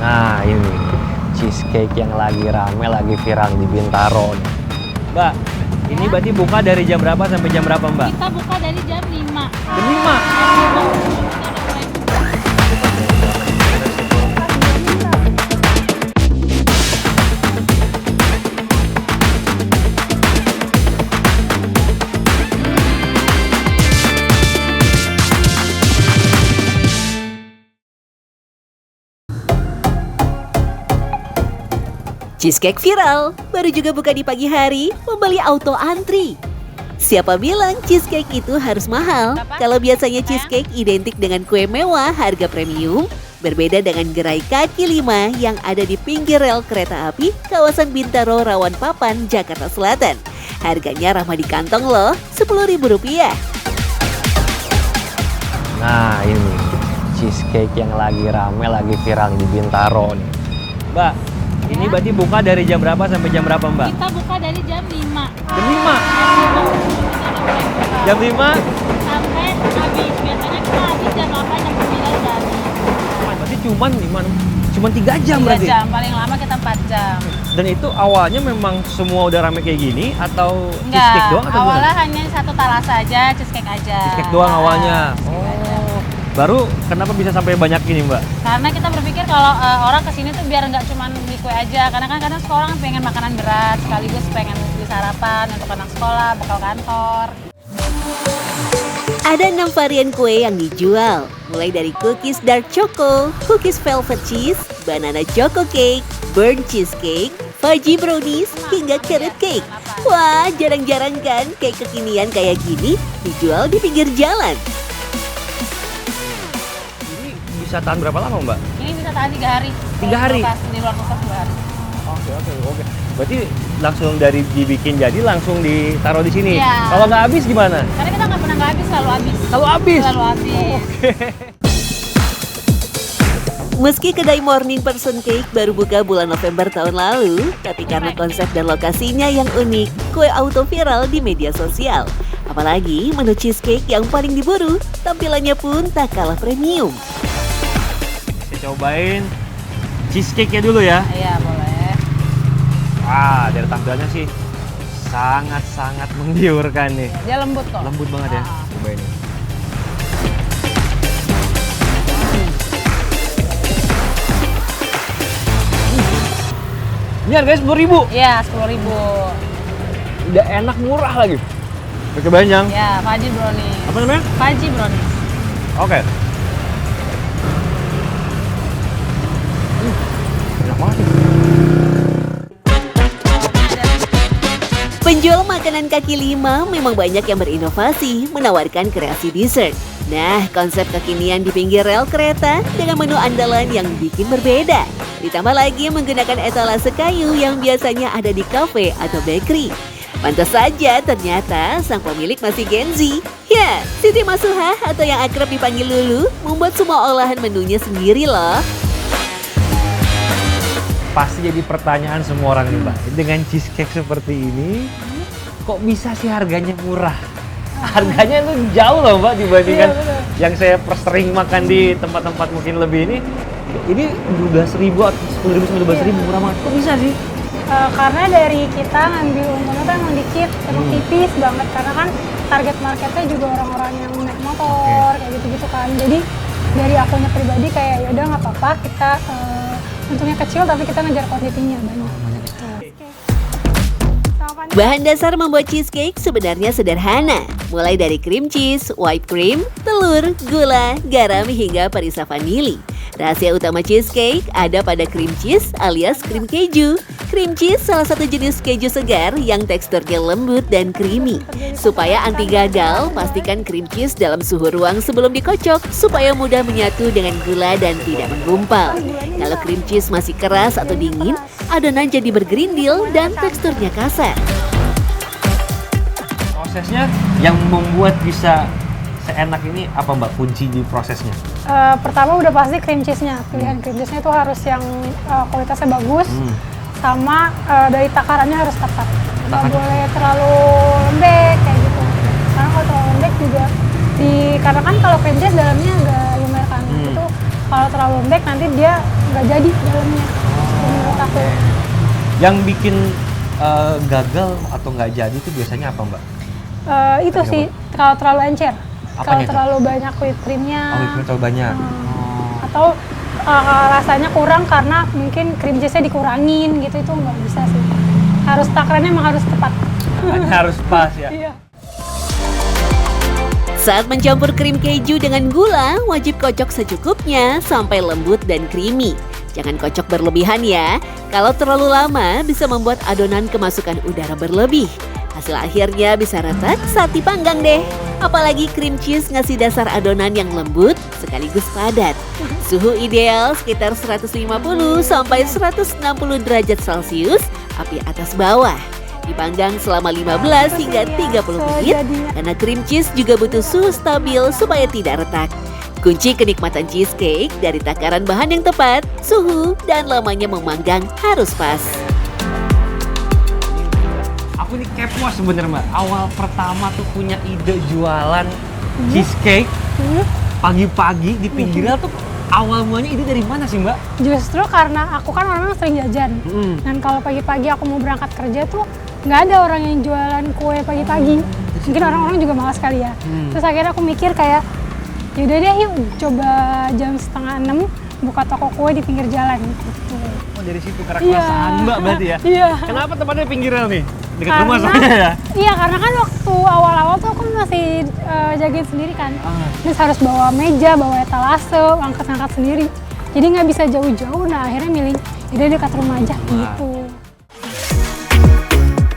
Nah ini cheesecake yang lagi rame, lagi viral di Bintaro nih. Mbak, ini berarti buka dari jam berapa sampai jam berapa Mbak? Kita buka dari jam 5. Jam 5? Cheesecake viral, baru juga buka di pagi hari, membeli auto antri. Siapa bilang cheesecake itu harus mahal? Kalau biasanya cheesecake identik dengan kue mewah harga premium, berbeda dengan gerai kaki lima yang ada di pinggir rel kereta api kawasan Bintaro Rawan Papan, Jakarta Selatan. Harganya ramah di kantong loh, Rp10.000. Nah ini cheesecake yang lagi rame, lagi viral di Bintaro nih. Mbak, ini berarti buka dari jam berapa sampai jam berapa Mbak? Kita buka dari jam 5. Jam 5? Jam 5? Sampai habis. Biasanya kita habis jam 8, jam 9 udah habis. Berarti cuman 3 jam 3 berarti? jam, paling lama kita 4 jam. Dan itu awalnya memang semua udah rame kayak gini atau Enggak, cheesecake doang atau awalnya gimana? hanya satu talas aja, cheesecake aja. Cheesecake doang awalnya? Cheesecake aja. Baru kenapa bisa sampai banyak gini Mbak? Karena kita berpikir kalau orang kesini tuh biar nggak cuma beli kue aja. Karena kan kadang sekolah pengen makanan berat, sekaligus pengen beli sarapan untuk anak sekolah, bekal kantor. Ada 6 varian kue yang dijual, mulai dari cookies dark choco, cookies velvet cheese, banana choco cake, burnt cheesecake, fudgy brownies, hingga carrot cake. Wah, jarang-jarang kan cake kekinian kayak gini dijual di pinggir jalan. Ini bisa tahan berapa lama Mbak? Ini bisa tahan 3 hari. 3 hari? Di luar kulkas 2 hari. Oke. Berarti langsung dari dibikin jadi langsung ditaruh di sini. Iya. Kalau nggak habis gimana? Karena kita nggak pernah nggak habis, selalu habis. Selalu habis? Selalu habis. Meski kedai Morning Person Cake baru buka bulan November tahun lalu, tapi karena konsep dan lokasinya yang unik, kue auto viral di media sosial. Apalagi menu cheesecake yang paling diburu, tampilannya pun tak kalah premium. Saya cobain cheesecake-nya dulu ya. Iya, boleh. Wah, dari tampilannya sih sangat-sangat menggiurkan nih. Dia lembut kok. Lembut banget ya. Ah. Cobain nih. Ini harganya 10.000. Iya, 10.000. Udah enak, murah lagi. Kita cobain yang Ya, fudgy brownies. apa namanya? Fudgy brownies. Oke. Enak banget nih. Penjual makanan kaki lima memang banyak yang berinovasi, menawarkan kreasi dessert. Nah, konsep kekinian di pinggir rel kereta dengan menu andalan yang bikin berbeda. Ditambah lagi menggunakan etalase kayu yang biasanya ada di kafe atau bakery. Pantas saja ternyata sang pemilik masih Gen Z. Ya, Siti Masuha atau yang akrab dipanggil Lulu membuat semua olahan menunya sendiri loh. Pasti jadi pertanyaan semua orang nih Mbak. Dengan cheesecake seperti ini, kok bisa sih harganya murah? Harganya itu jauh loh Mbak dibandingkan yang saya sering makan di tempat-tempat mungkin lebih ini. Ini 12.000 atau 10.000 sampai 12.000 murah banget. Kok bisa sih? Karena dari kita ngambil untungnya tuh emang dikit, emang tipis banget. Karena kan target marketnya juga orang-orang yang naik motor, kayak gitu-gitu kan. Jadi dari akunya pribadi kayak yaudah nggak apa-apa, kita untungnya kecil tapi kita ngejar kuantitinya banyak. Bahan dasar membuat cheesecake sebenarnya sederhana, mulai dari cream cheese, whipped cream, telur, gula, garam hingga perisa vanili. Rahasia utama cheesecake ada pada cream cheese alias krim keju. Cream cheese salah satu jenis keju segar yang teksturnya lembut dan creamy. Supaya anti gagal, pastikan cream cheese dalam suhu ruang sebelum dikocok supaya mudah menyatu dengan gula dan tidak menggumpal. Kalau cream cheese masih keras atau dingin, adonan jadi bergerindil dan teksturnya kasar. Prosesnya yang membuat bisa seenak ini apa Mbak kunci di prosesnya? Pertama udah pasti cream cheese-nya. Pilihan cream cheese-nya itu harus yang kualitasnya bagus, sama dari takarannya harus tepat. Nggak boleh terlalu lembek kayak gitu. Karena kalau terlalu lembek juga karena kan kalau cream cheese dalamnya agak lumer kan. Itu kalau terlalu lembek nanti dia nggak jadi dalamnya. Menurut aku. Yang bikin gagal atau nggak jadi itu biasanya apa Mbak? Itu sih kalau terlalu encer, Apanya kalau itu? terlalu banyak whipped creamnya, Oh, itu terlalu banyak. atau rasanya kurang karena mungkin cream cheese-nya dikurangin gitu, itu nggak bisa sih. Harus takarannya emang harus tepat. Harus pas ya. Iya. Saat mencampur krim keju dengan gula, wajib kocok secukupnya sampai lembut dan creamy. Jangan kocok berlebihan ya, kalau terlalu lama bisa membuat adonan kemasukan udara berlebih. Hasil akhirnya bisa retak saat dipanggang deh. Apalagi cream cheese ngasih dasar adonan yang lembut sekaligus padat. Suhu ideal sekitar 150 sampai 160 derajat Celcius, api atas bawah. Dipanggang selama 15 hingga 30 menit, karena cream cheese juga butuh suhu stabil supaya tidak retak. Kunci kenikmatan cheesecake dari takaran bahan yang tepat, suhu, dan lamanya memanggang harus pas. Aku ini kepo sebenarnya Mbak. Awal pertama tuh punya ide jualan cheesecake pagi-pagi di pinggir rel tuh awal mulanya ide dari mana sih Mbak? Justru karena aku kan orangnya sering jajan, dan kalau pagi-pagi aku mau berangkat kerja tuh nggak ada orang yang jualan kue pagi-pagi. Mungkin orang-orang juga malas kali ya. Terus akhirnya aku mikir kayak, yaudah deh yuk coba jam 5:30 buka toko kue di pinggir jalan gitu. Oh dari situ keresahan Mbak berarti ya? Iya. Kenapa tempatnya pinggir rel nih? Dekat Karena- rumah soalnya ya? Iya, karena kan waktu awal-awal tuh aku masih jagain sendiri kan. Terus harus bawa meja, bawa etalase, angkat-angkat sendiri. Jadi nggak bisa jauh-jauh, nah akhirnya milih yaudah dekat rumah aja gitu.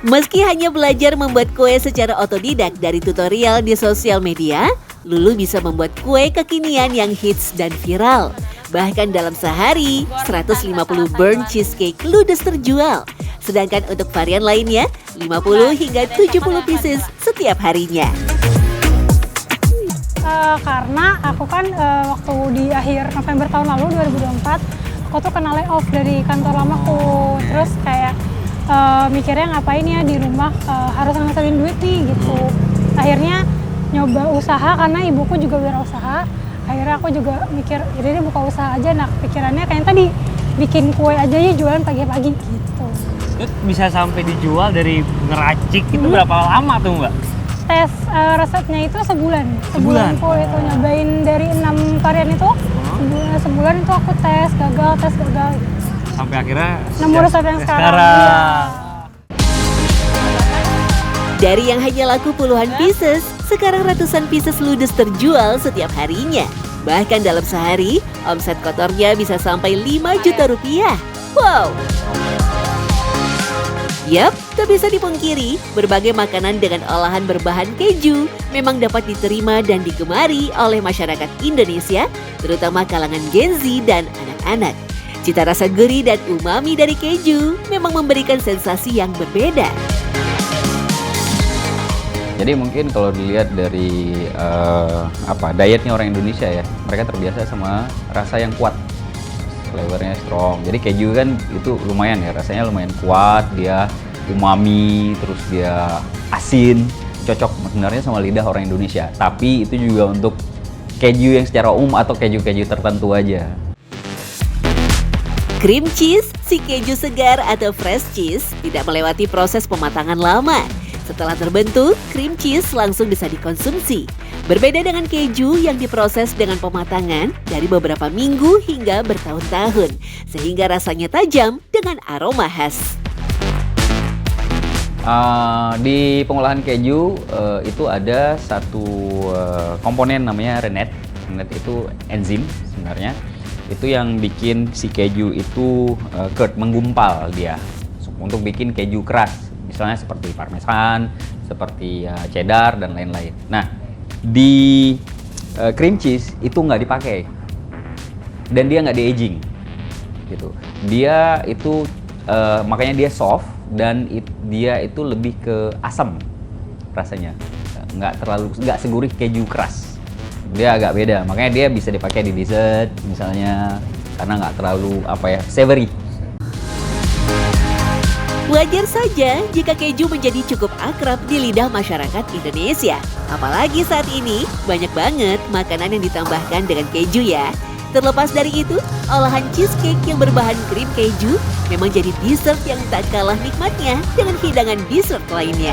Meski hanya belajar membuat kue secara otodidak dari tutorial di sosial media, Lulu bisa membuat kue kekinian yang hits dan viral. Bahkan dalam sehari, 150 burnt cheesecake ludes terjual. Sedangkan untuk varian lainnya, 50 hingga 70 pieces setiap harinya. Karena aku kan waktu di akhir November tahun lalu 2024, aku tuh kena layoff dari kantor lamaku. Terus kayak mikirnya ngapain ya di rumah, harus ngasilin duit nih gitu. Akhirnya nyoba usaha karena ibuku juga wirausaha. Akhirnya aku juga mikir, jadi buka usaha aja. Nah pikirannya kayak tadi, bikin kue aja ya jualan pagi-pagi gitu. Itu bisa sampai dijual dari ngeracik itu berapa lama tuh Mbak? Tes resepnya itu sebulan. Sebulan? Full itu nyobain dari 6 varian itu. Sebulan itu aku tes gagal gitu. Sampai akhirnya Nemu resep yang sekarang. Dari yang hanya laku puluhan pieces, sekarang ratusan pieces ludes terjual setiap harinya. Bahkan dalam sehari, omset kotornya bisa sampai 5 juta rupiah. Wow! Yap, tak bisa dipungkiri, berbagai makanan dengan olahan berbahan keju memang dapat diterima dan digemari oleh masyarakat Indonesia, terutama kalangan Gen Z dan anak-anak. Cita rasa gurih dan umami dari keju memang memberikan sensasi yang berbeda. Jadi mungkin kalau dilihat dari dietnya orang Indonesia ya, mereka terbiasa sama rasa yang kuat, flavornya strong. Jadi keju kan itu lumayan ya, rasanya lumayan kuat, dia umami, terus dia asin, cocok sebenarnya sama lidah orang Indonesia. Tapi itu juga untuk keju yang secara umum atau keju-keju tertentu aja. Cream cheese, si keju segar atau fresh cheese, tidak melewati proses pematangan lama. Setelah terbentuk, cream cheese langsung bisa dikonsumsi. Berbeda dengan keju yang diproses dengan pematangan dari beberapa minggu hingga bertahun-tahun, sehingga rasanya tajam dengan aroma khas. Di pengolahan keju itu ada satu komponen namanya rennet. Rennet itu enzim sebenarnya. Itu yang bikin si keju itu curd, menggumpal dia untuk bikin keju keras. Misalnya seperti parmesan, seperti cheddar dan lain-lain. Nah, di cream cheese itu nggak dipakai dan dia nggak di-aging, gitu. Dia itu makanya dia soft dan dia itu lebih ke asam rasanya, nggak segurih keju keras. Dia agak beda, makanya dia bisa dipakai di dessert misalnya karena nggak terlalu savory. Wajar saja jika keju menjadi cukup akrab di lidah masyarakat Indonesia. Apalagi saat ini banyak banget makanan yang ditambahkan dengan keju ya. Terlepas dari itu, olahan cheesecake yang berbahan krim keju memang jadi dessert yang tak kalah nikmatnya dengan hidangan dessert lainnya.